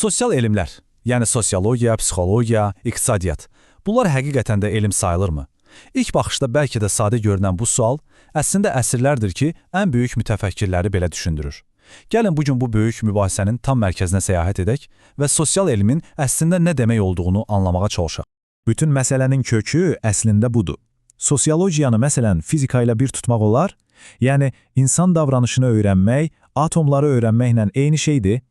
Sosial elmlər, yəni sosiologiya, psixologiya, iqtisadiyyat, bunlar həqiqətən də elm sayılırmı? İlk baxışda bəlkə də sadə görünən bu sual, əslində əsrlərdir ki, ən böyük mütəfəkkirləri belə düşündürür. Gəlin bugün bu böyük mübahisənin tam mərkəzinə səyahət edək və sosial elmin əslində nə demək olduğunu anlamağa çalışaq. Bütün məsələnin kökü əslində budur. Sosiologiyanı məsələn fizika ilə bir tutmaq olar, yəni insan davranışını öyrənmək, atomları öyrənməklə eyni şeydir.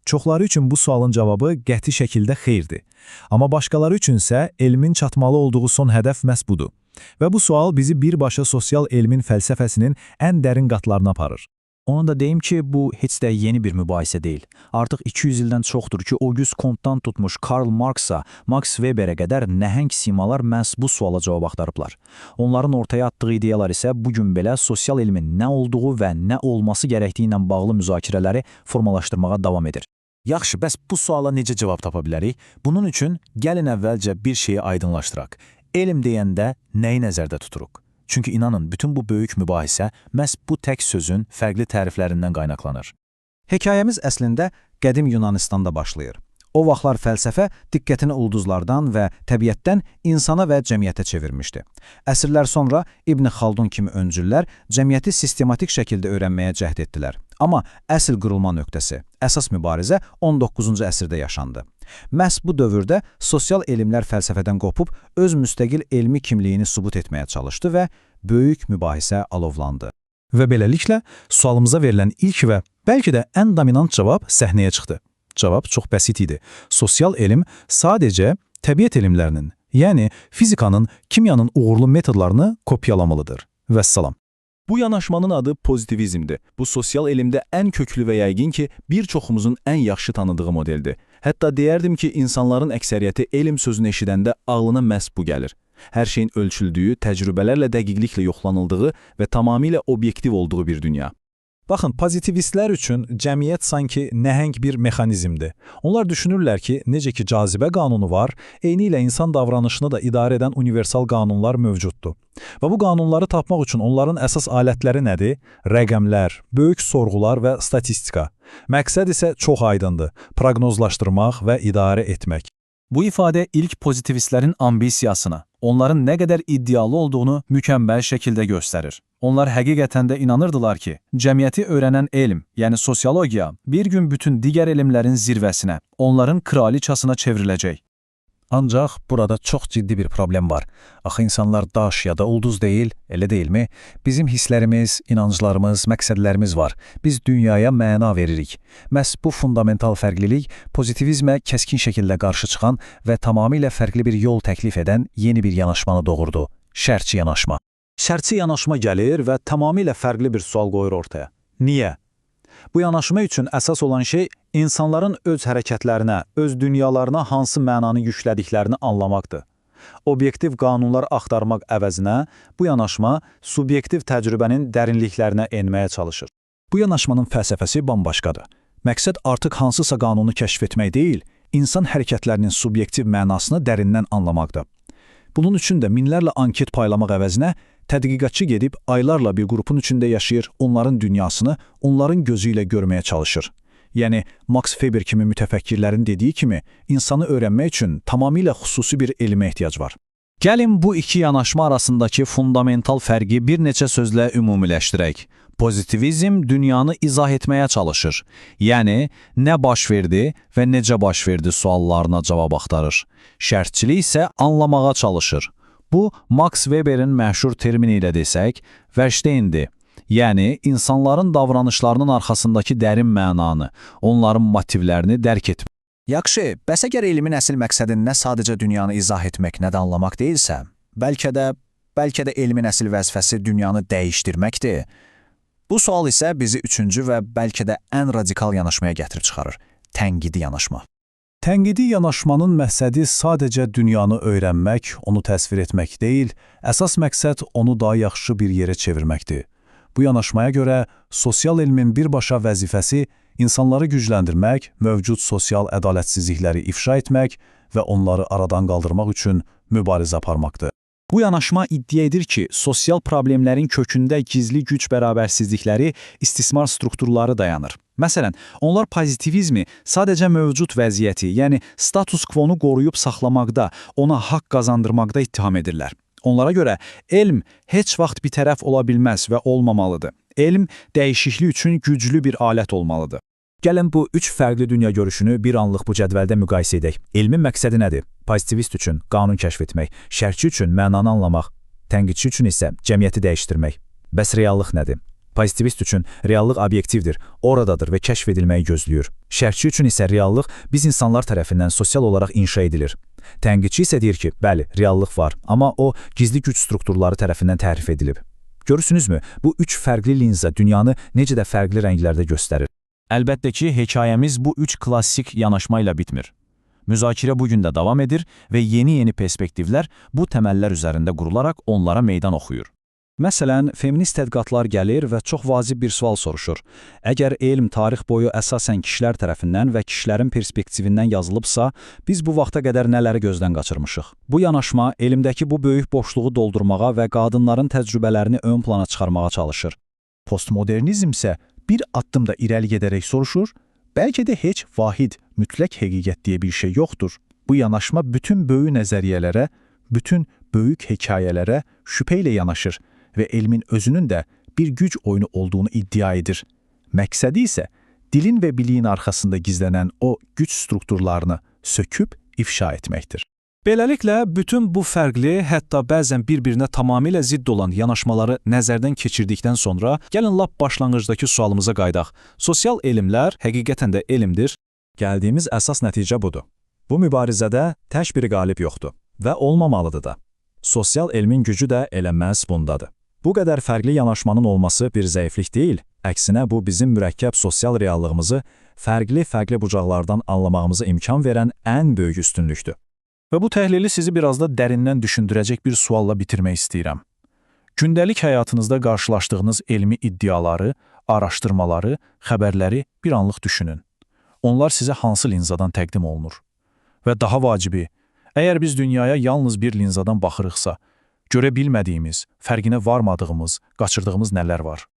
Çoxları üçün bu sualın cavabı qəti şəkildə xeyirdir. Amma başqaları üçünsə elmin çatmalı olduğu son hədəf məhz budur. Və bu sual bizi birbaşa sosial elmin fəlsəfəsinin ən dərin qatlarına aparır. Onu da deyim ki, bu heç də yeni bir mübahisə deyil. Artıq 200 ildən çoxdur ki, Auguste Comte'dan tutmuş Karl Marx'a, Max Weber'ə qədər nəhəng simalar məhz bu suala cavab axtarıblar. Onların ortaya atdığı ideyalar isə bugün belə sosial elmin nə olduğu və nə olması gərəkdiyi ilə bağlı müzakirələri formalaşdırmağa davam edir. Yaxşı, bəs bu suala necə cavab tapa bilərik? Bunun üçün gəlin əvvəlcə bir şeyi aydınlaşdıraq. Elm deyəndə nəyi nəzərdə tuturuq? Çünki inanın, bütün bu böyük mübahisə məhz bu tək sözün fərqli təriflərindən qaynaqlanır. Hekayəmiz əslində qədim Yunanistanda başlayır. O vaxtlar fəlsəfə diqqətini ulduzlardan və təbiətdən insana və cəmiyyətə çevirmişdi. Əsrlər sonra İbn Xaldun kimi öncüllər cəmiyyəti sistematik şəkildə öyrənməyə cəhd etdilər. Amma əsl qırılma nöqtəsi, əsas mübarizə 19-cu əsrdə yaşandı. Məhz bu dövrdə sosial elmlər fəlsəfədən qopub öz müstəqil elmi kimliyini sübut etməyə çalışdı və böyük mübahisə alovlandı. Və beləliklə, sualımıza verilən ilk və bəlkə də ən dominant cavab səhnəyə çıxdı. Cavab çox bəsit idi. Sosial elm sadəcə təbiət elmlərinin, yəni fizikanın, kimyanın uğurlu metodlarını kopyalamalıdır. Vəssalam. Bu yanaşmanın adı pozitivizmdir. Bu sosial elmdə ən köklü və yəqin ki, bir çoxumuzun ən yaxşı tanıdığı modeldir. Hətta deyərdim ki, insanların əksəriyyəti elm sözünü eşidəndə ağlına məhz bu gəlir. Hər şeyin ölçüldüyü, təcrübələrlə dəqiqliklə yoxlanıldığı və tamamilə obyektiv olduğu bir dünya. Baxın, pozitivistlər üçün cəmiyyət sanki nəhəng bir mexanizmdir. Onlar düşünürlər ki, necə ki cazibə qanunu var, eyni ilə insan davranışını da idarə edən universal qanunlar mövcuddur. Və bu qanunları tapmaq üçün onların əsas alətləri nədir? Rəqəmlər, böyük sorğular və statistika. Məqsəd isə çox aydındır: proqnozlaşdırmaq və idarə etmək. Bu ifadə ilk pozitivistlərin ambisiyasını, onların nə qədər iddialı olduğunu mükəmməl şəkildə göstərir. Onlar həqiqətən də inanırdılar ki, cəmiyyəti öyrənən elm, yəni sosiologiya, bir gün bütün digər elmlərin zirvəsinə, onların kraliçasına çevriləcək. Ancaq burada çox ciddi bir problem var. Axı insanlar daş ya da ulduz deyil, elə deyilmi? Bizim hisslərimiz, inanclarımız, məqsədlərimiz var. Biz dünyaya məna veririk. Məhz bu fundamental fərqlilik pozitivizmə kəskin şəkildə qarşı çıxan və tamamilə fərqli bir yol təklif edən yeni bir yanaşmanı doğurdu. Şərtçi yanaşma. Şərtçi yanaşma gəlir və tamamilə fərqli bir sual qoyur ortaya. Niyə? Bu yanaşma üçün əsas olan şey insanların öz hərəkətlərinə, öz dünyalarına hansı mənanı yüklədiklərini anlamaqdır. Obyektiv qanunlar axtarmaq əvəzinə bu yanaşma subyektiv təcrübənin dərinliklərinə enməyə çalışır. Bu yanaşmanın fəlsəfəsi bambaşqadır. Məqsəd artıq hansısa qanunu kəşf etmək deyil, insan hərəkətlərinin subyektiv mənasını dərindən anlamaqdır. Bunun üçün də minlərlə anket paylamaq əvəzinə tədqiqatçı gedib aylarla bir qrupun içində yaşayır, onların dünyasını onların gözü ilə görməyə çalışır. Yəni, Max Weber kimi mütəfəkkirlərin dediyi kimi, insanı öyrənmək üçün tamamilə xüsusi bir elmə ehtiyac var. Gəlin bu iki yanaşma arasındakı fundamental fərqi bir neçə sözlə ümumiləşdirək. Pozitivizm dünyanı izah etməyə çalışır. Yəni, nə baş verdi və necə baş verdi suallarına cavab axtarır. Şərtçilik isə anlamağa çalışır. Bu, Max Weber'in məşhur termini ilə desək, Versteh'indir. Yəni, insanların davranışlarının arxasındakı dərin mənanı, onların motivlərini dərk etmək. Yaxşı, bəs əgər elmin əsl məqsədin nə sadəcə dünyanı izah etmək, nə də anlamaq deyilsə, bəlkə də elmin əsl vəzifəsi dünyanı dəyişdirməkdir. Bu sual isə bizi üçüncü və bəlkə də ən radikal yanaşmaya gətirib çıxarır. Tənqidi yanaşma. Tənqidi yanaşmanın məqsədi sadəcə dünyanı öyrənmək, onu təsvir etmək deyil, əsas məqsəd onu daha yaxşı bir yerə çevirməkdir. Bu yanaşmaya görə sosial elmin birbaşa vəzifəsi insanları gücləndirmək, mövcud sosial ədalətsizlikləri ifşa etmək və onları aradan qaldırmaq üçün mübarizə aparmaqdır. Bu yanaşma iddia edir ki, sosial problemlərin kökündə gizli güc bərabərsizlikləri, istismar strukturları dayanır. Məsələn, onlar pozitivizmi sadəcə mövcud vəziyyəti, yəni status quo-nu qoruyub saxlamaqda, ona haqq qazandırmaqda ittiham edirlər. Onlara görə elm heç vaxt bir tərəf ola bilməz və olmamalıdır. Elm dəyişiklik üçün güclü bir alət olmalıdır. Gəlin bu üç fərqli dünya görüşünü bir anlıq bu cədvəldə müqayisə edək. Elmin məqsədi nədir? Pozitivist üçün qanun kəşf etmək, şərhçi üçün mənanı anlamaq, tənqidçi üçün isə cəmiyyəti dəyişdirmək. Bəs reallıq nədir? Pozitivist üçün reallıq obyektivdir, oradadır və kəşf edilməyi gözləyir. Şərhçi üçün isə reallıq biz insanlar tərəfindən sosial olaraq inşa edilir. Tənqidçi isə deyir ki, bəli, reallıq var, amma o gizli güc strukturları tərəfindən təhrif edilib. Görürsünüzmü, bu üç fərqli linza dünyanı necə də fərqli rənglərdə göstərir. Əlbəttə ki, hekayəmiz bu üç klassik yanaşma ilə bitmir. Müzakirə bugün də davam edir və yeni perspektivlər bu təməllər üzərində qurularaq onlara meydan oxuyur. Məsələn, feminist tədqiqatlar gəlir və çox vacib bir sual soruşur. Əgər elm tarix boyu əsasən kişilər tərəfindən və kişilərin perspektivindən yazılıbsa, biz bu vaxta qədər nələri gözdən qaçırmışıq? Bu yanaşma elmdəki bu böyük boşluğu doldurmağa və qadınların təcrübələrini ön plana çıxarmağa çalışır. Postmodernizm isə bir addım da irəli gedərək soruşur, bəlkə də heç vahid, mütləq həqiqət deyə bir şey yoxdur. Bu yanaşma bütün böyük nəzəriyyələrə, bütün böyük hekayələrə şübhə ilə yanaşır və elmin özünün də bir güc oyunu olduğunu iddia edir. Məqsədi isə dilin və biliyin arxasında gizlənən o güc strukturlarını söküb ifşa etməkdir. Beləliklə, bütün bu fərqli, hətta bəzən bir-birinə tamamilə zidd olan yanaşmaları nəzərdən keçirdikdən sonra, gəlin lap başlanğıcdakı sualımıza qaydaq. Sosial elmlər həqiqətən də elmdir. Gəldiyimiz əsas nəticə budur. Bu mübarizədə tək bir qalib yoxdur və olmamalıdır da. Sosial elmin gücü də elə məhz bundadır. Bu qədər fərqli yanaşmanın olması bir zəiflik deyil, əksinə bu bizim mürəkkəb sosial reallığımızı fərqli bucaqlardan anlamağımıza imkan verən ən böyük üstünlükdür. Və bu təhlili sizi biraz da dərindən düşündürəcək bir sualla bitirmək istəyirəm. Gündəlik həyatınızda qarşılaşdığınız elmi iddiaları, araşdırmaları, xəbərləri bir anlıq düşünün. Onlar sizə hansı linzadan təqdim olunur? Və daha vacibi, əgər biz dünyaya yalnız bir linzadan baxırıqsa, görə bilmədiyimiz, fərqinə varmadığımız, qaçırdığımız nələr var?